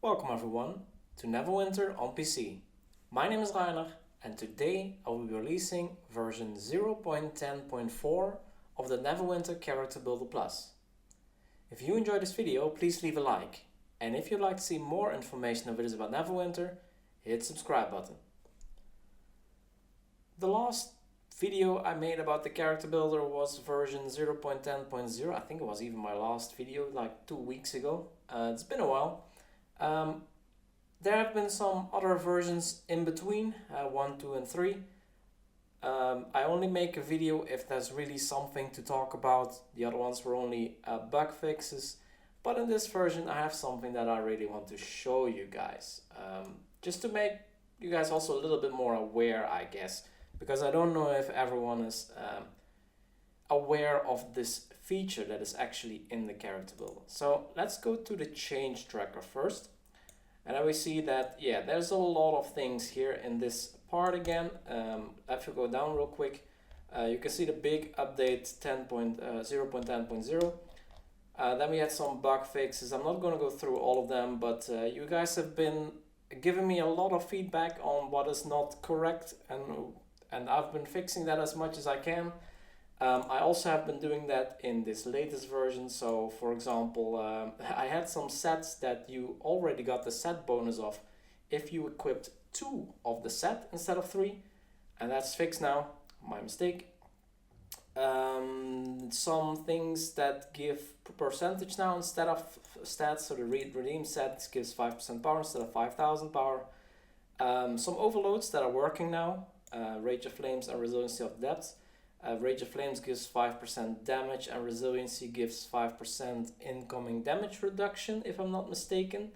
Welcome everyone to Neverwinter on PC. My name is Rainer and today I will be releasing version 0.10.4 of the Neverwinter Character Builder Plus. If you enjoyed this video, please leave a like, and if you'd like to see more information and videos about Neverwinter, hit the subscribe button. The last video I made about the character builder was version 0.10.0. I think it was even my last video like 2 weeks ago. It's been a while. There have been some other versions in between, 1, 2 and 3. I only make a video if there's really something to talk about. The other ones were only bug fixes. But in this version I have something that I really want to show you guys. Just to make you guys also a little bit more aware, I guess. Because I don't know if everyone is aware of this feature that is actually in the character builder. So let's go to the change tracker first. And then we see that, yeah, there's a lot of things here in this part again. If you go down real quick, you can see the big update 0.10.0. Then we had some bug fixes. I'm not going to go through all of them, but you guys have been giving me a lot of feedback on what is not correct, and I've been fixing that as much as I can. I also have been doing that in this latest version. So for example, I had some sets that you already got the set bonus of if you equipped 2 of the set instead of 3, and that's fixed now, my mistake. Some things that give percentage now instead of stats, so the redeem set gives 5% power instead of 5000 power. Some overloads that are working now, Rage of Flames and Resiliency of Depth. Rage of Flames gives 5% damage and Resiliency gives 5% incoming damage reduction, if I'm not mistaken.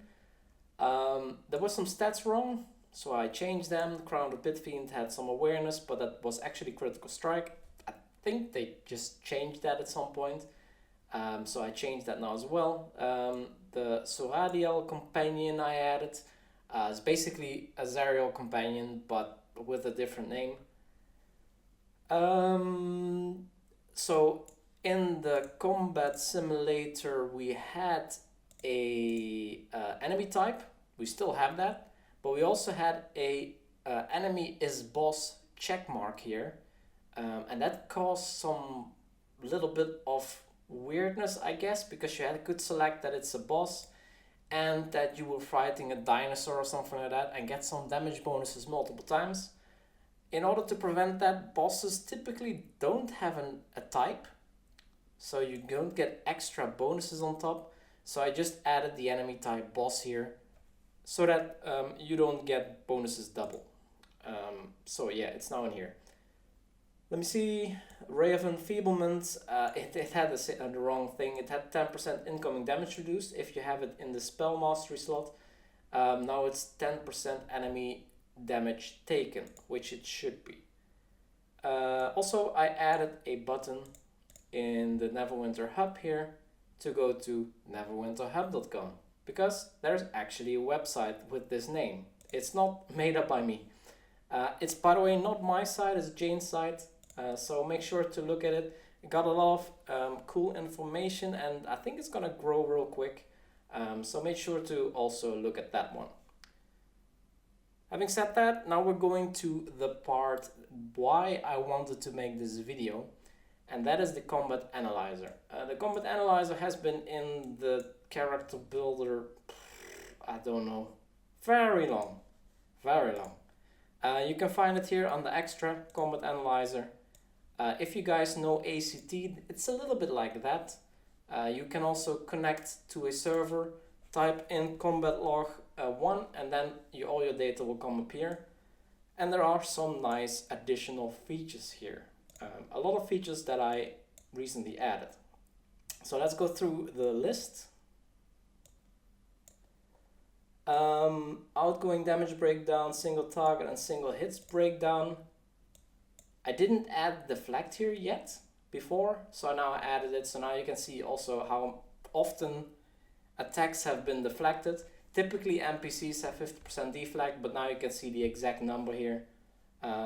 There was some stats wrong, so I changed them. The Crown of the Pit Fiend had some awareness, but that was actually critical strike. I think they just changed that at some point, so I changed that now as well. The Soradiel Companion I added is basically a Zariel Companion, but with a different name. So in the combat simulator we had a enemy type. We still have that, but we also had a enemy is boss check mark here, and that caused some little bit of weirdness, I guess, because you could select that it's a boss and that you were fighting a dinosaur or something like that and get some damage bonuses multiple times. In order to prevent that, bosses typically don't have a type, so you don't get extra bonuses on top. So I just added the enemy type boss here, so that you don't get bonuses double. So yeah, it's now in here. Let me see, Ray of Enfeeblement, it had the wrong thing. It had 10% incoming damage reduced if you have it in the spell mastery slot. Now it's 10% enemy damage taken, which it should be. Also, I added a button in the Neverwinter hub here to go to neverwinterhub.com, because there's actually a website with this name. It's not made up by me. It's, by the way, not my site, it's Jane's site, so make sure to look at it. It got a lot of cool information, and I think it's gonna grow real quick, so make sure to also look at that one. Having said that, now we're going to the part why I wanted to make this video, and that is the combat analyzer. The combat analyzer has been in the character builder, I don't know, very long. You can find it here on the extra combat analyzer. If you guys know ACT, it's a little bit like that. You can also connect to a server, type in combat log 1, and then all your data will come up here. And there are some nice additional features here. A lot of features that I recently added. So let's go through the list. Outgoing damage breakdown, single target and single hits breakdown. I didn't add deflect here yet before, so now I added it. So now you can see also how often attacks have been deflected. Typically NPCs have 50% deflect, but now you can see the exact number here.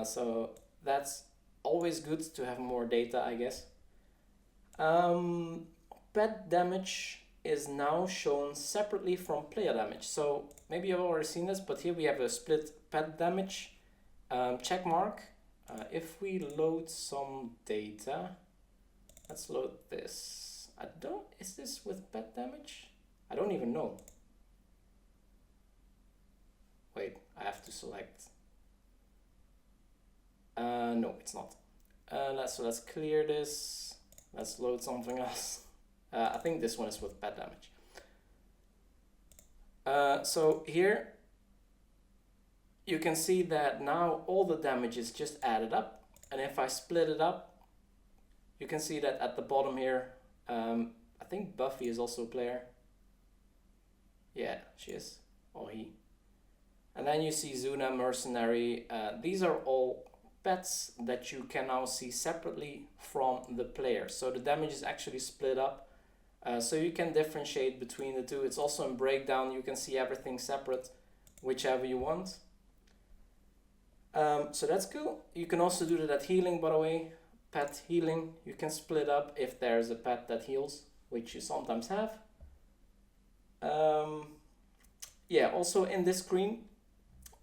So that's always good to have more data, I guess. Pet damage is now shown separately from player damage. So maybe you've already seen this, but here we have a split pet damage check mark. If we load some data, let's load this. Is this with pet damage? I don't even know. Wait, I have to select. No, it's not. So let's clear this. Let's load something else. I think this one is with pet damage. So here you can see that now all the damage is just added up, and if I split it up, you can see that at the bottom here, I think Buffy is also a player. Yeah, she is, or he. And then you see Zuna, Mercenary. These are all pets that you can now see separately from the player. So the damage is actually split up. So you can differentiate between the two. It's also in breakdown. You can see everything separate, whichever you want. So that's cool. You can also do that at healing, by the way. Pet healing. You can split up if there's a pet that heals, which you sometimes have. Yeah, also in this screen,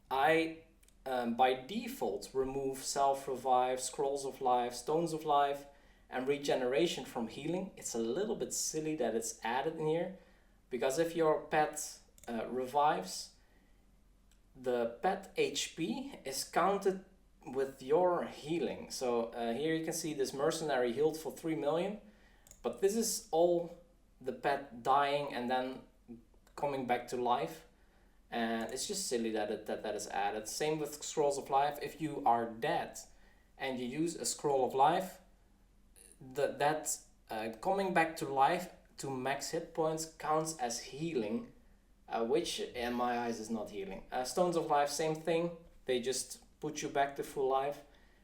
I by default remove self-revive, scrolls of life, stones of life, and regeneration from healing. It's a little bit silly that it's added in here, because if your pet revives, the pet HP is counted with your healing. So here you can see this mercenary healed for 3 million, but this is all the pet dying and then coming back to life. And it's just silly that that is added. Same with scrolls of life. If you are dead and you use a scroll of life, that coming back to life to max hit points counts as healing, which in my eyes is not healing. Stones of life, same thing. They just put you back to full life.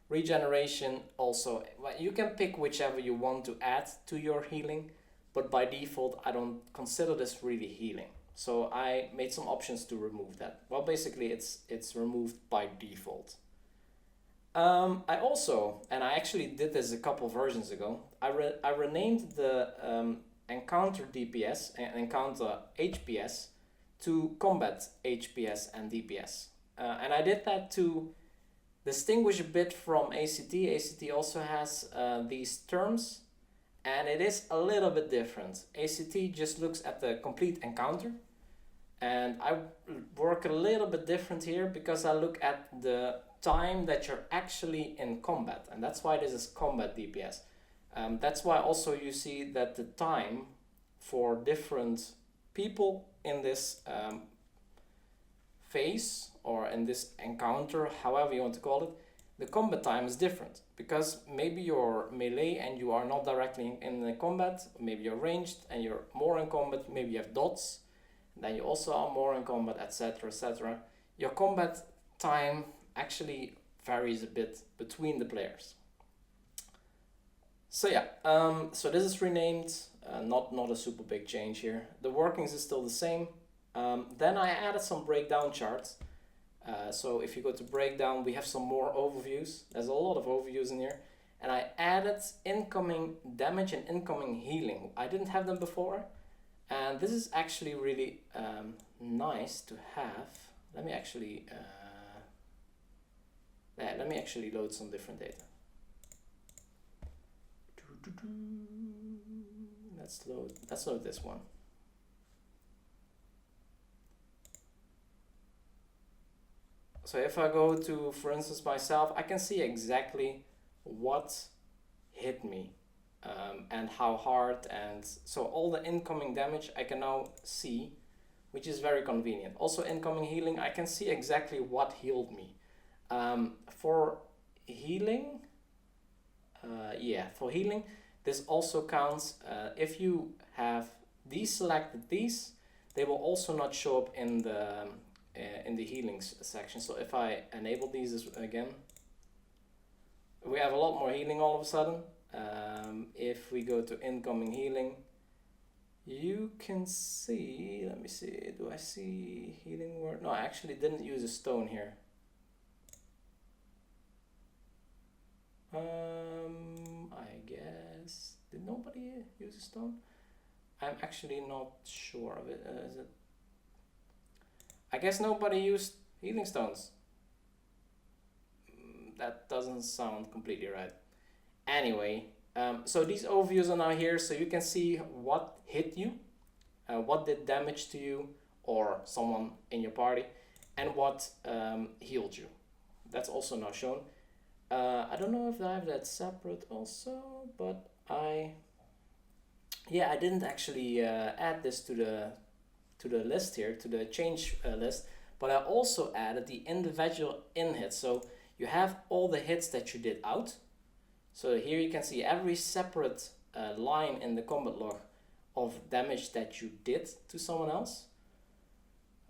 Regeneration also. You can pick whichever you want to add to your healing, but by default I don't consider this really healing. So I made some options to remove that. Well, basically it's removed by default. I also, and I actually did this a couple versions ago, I renamed the encounter DPS and encounter HPS to combat HPS and DPS. And I did that to distinguish a bit from ACT. ACT also has these terms, and it is a little bit different. ACT just looks at the complete encounter, and I work a little bit different here because I look at the time that you're actually in combat, and that's why this is combat DPS. That's why also you see that the time for different people in this phase or in this encounter, however you want to call it, the combat time is different, because maybe you're melee and you are not directly in the combat, maybe you're ranged and you're more in combat, maybe you have dots, then you also are more in combat, etc, etc. Your combat time actually varies a bit between the players. So yeah, so this is renamed, not a super big change here. The workings is still the same. Then I added some breakdown charts. So if you go to breakdown, we have some more overviews. There's a lot of overviews in here. And I added incoming damage and incoming healing. I didn't have them before. And this is actually really nice to have. Let me actually load some different data. Let's load this one. So if I go to, for instance, myself, I can see exactly what hit me and how hard, and so all the incoming damage I can now see, which is very convenient. Also incoming healing, I can see exactly what healed me. For healing, this also counts. If you have deselected these, they will also not show up in the healing section. So if I enable these again, we have a lot more healing all of a sudden. If we go to incoming healing, you can see, let me see, do I see healing word? No, I actually didn't use a stone here. I guess, did nobody use a stone? I'm actually not sure of it. Is it? I guess nobody used healing stones. That doesn't sound completely right. Anyway, so these overviews are now here, so you can see what hit you, what did damage to you or someone in your party, and what healed you. That's also now shown. I don't know if I have that separate also, but I didn't actually add this to the list here, to the change list, but I also added the individual in hits. So you have all the hits that you did out. So here you can see every separate line in the combat log of damage that you did to someone else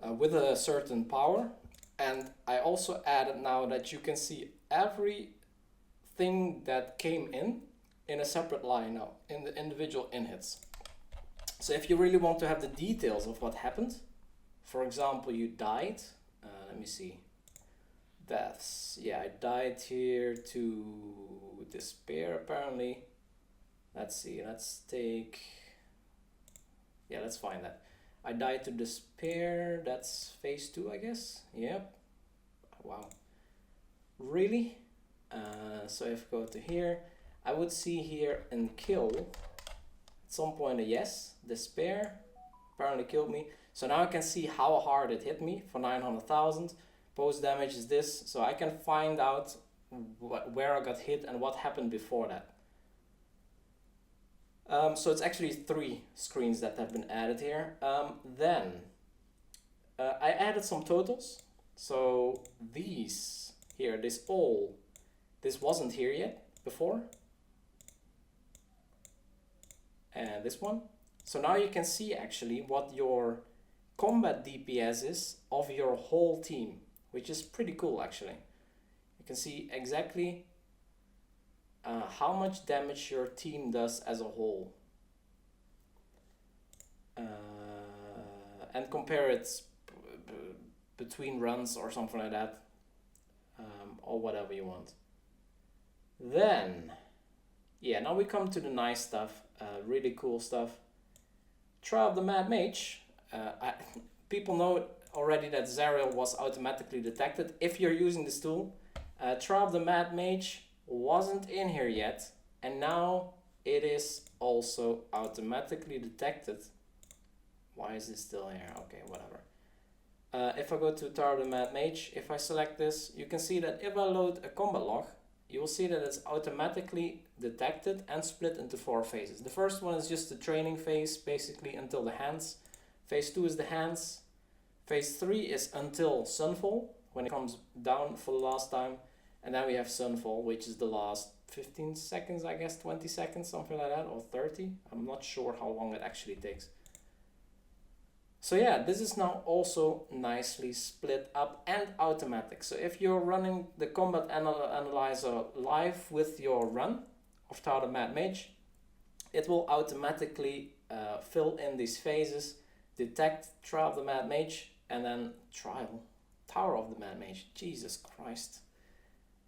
with a certain power. And I also added now that you can see everything that came in a separate line now in the individual in hits. So if you really want to have the details of what happened, for example, you died, let me see, deaths. Yeah, I died here to despair apparently. Let's see, let's find that. I died to despair, that's phase 2 I guess. Yep. Wow. Really? So if I go to here, I would see here in kill at some point a yes, despair apparently killed me. So now I can see how hard it hit me for 900,000. Post damage is this, so I can find out where I got hit and what happened before that. So it's actually 3 screens that have been added here. Then I added some totals. So these here, this wasn't here yet before. And this one. So now you can see actually what your combat DPS is of your whole team, which is pretty cool actually. You can see exactly how much damage your team does as a whole. And compare it between runs or something like that, or whatever you want. Then, yeah, now we come to the nice stuff, really cool stuff. Trial of the Mad Mage. People know already that Zariel was automatically detected if you're using this tool. Trial of the Mad Mage wasn't in here yet, and now it is also automatically detected. Why is this still here? Okay, whatever. If I go to Trial of the Mad Mage, if I select this, you can see that if I load a combat log, you will see that it's automatically detected and split into 4 phases. The first one is just the training phase, basically until the hands. Phase 2 is the hands. Phase 3 is until Sunfall, when it comes down for the last time. And then we have Sunfall, which is the last 15 seconds, I guess, 20 seconds, something like that, or 30. I'm not sure how long it actually takes. So yeah, this is now also nicely split up and automatic. So if you're running the Combat Analyzer live with your run of Tower of the Mad Mage, it will automatically fill in these phases, detect Trial of the Mad Mage, and then Tower of the Mad Mage. Jesus Christ.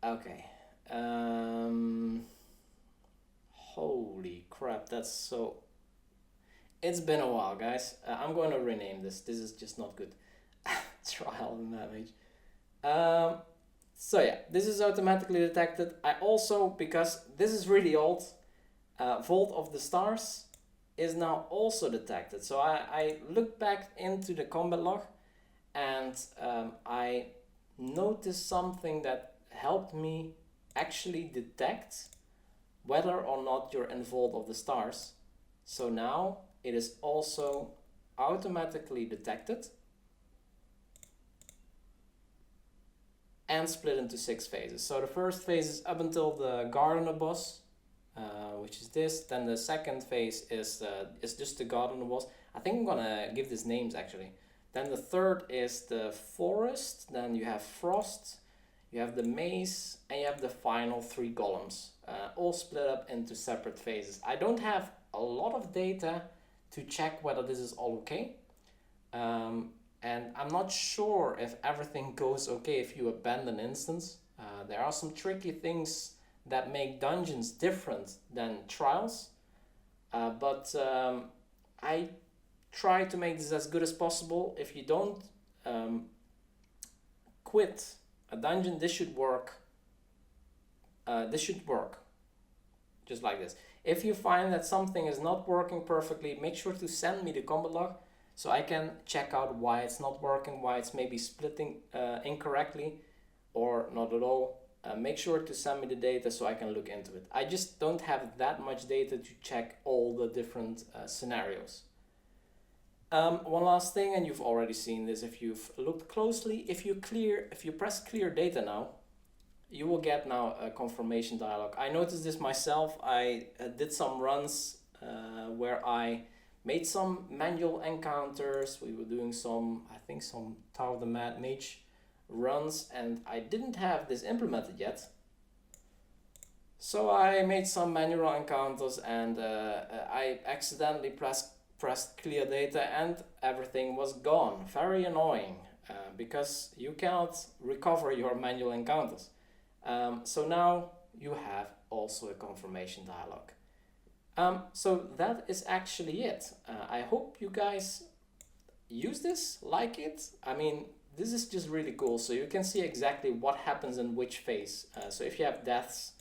Okay. Holy crap, that's so... It's been a while, guys. I'm going to rename this. This is just not good. Trial of the Mad Mage. So yeah, this is automatically detected. I also, because this is really old, Vault of the Stars is now also detected. So I looked back into the combat log and I noticed something that helped me actually detect whether or not you're in Vault of the Stars. So now it is also automatically detected and split into 6 phases. So the first phase is up until the Gardener boss, which is this. Then the second phase is just the Gardener boss. I think I'm gonna give these names actually. Then the third is the Forest. Then you have Frost, you have the Maze, and you have the final 3 Golems, all split up into separate phases. I don't have a lot of data to check whether this is all okay. And I'm not sure if everything goes okay if you abandon instance. There are some tricky things that make dungeons different than trials. But I try to make this as good as possible. If you don't quit a dungeon, this should work. This should work just like this. If you find that something is not working perfectly, make sure to send me the combat log so I can check out why it's not working, why it's maybe splitting incorrectly or not at all. Make sure to send me the data so I can look into it. I just don't have that much data to check all the different scenarios. One last thing, and you've already seen this if you've looked closely, if you press clear data now, you will get now a confirmation dialog. I noticed this myself. I did some runs where I made some manual encounters. We were doing some, I think some Tower of the Mad Mage runs, and I didn't have this implemented yet. So I made some manual encounters and I accidentally pressed clear data and everything was gone. Very annoying because you cannot recover your manual encounters. So now you have also a confirmation dialog. So that is actually it. I hope you guys use this, like it. I mean, this is just really cool. So you can see exactly what happens in which phase. So if you have deaths,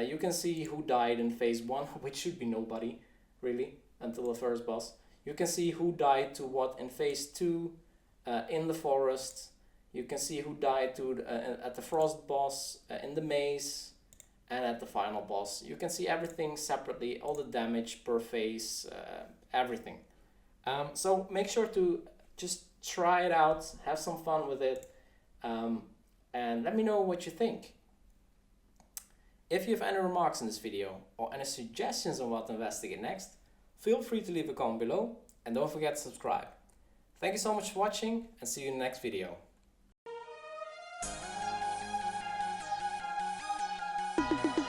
you can see who died in phase 1, which should be nobody, really, until the first boss. You can see who died to what in phase 2 in the forest. You can see who died to at the frost boss, in the maze, and at the final boss. You can see everything separately, all the damage per phase, everything. So make sure to just try it out, have some fun with it, and let me know what you think. If you have any remarks on this video or any suggestions on what to investigate next, feel free to leave a comment below and don't forget to subscribe. Thank you so much for watching and see you in the next video. You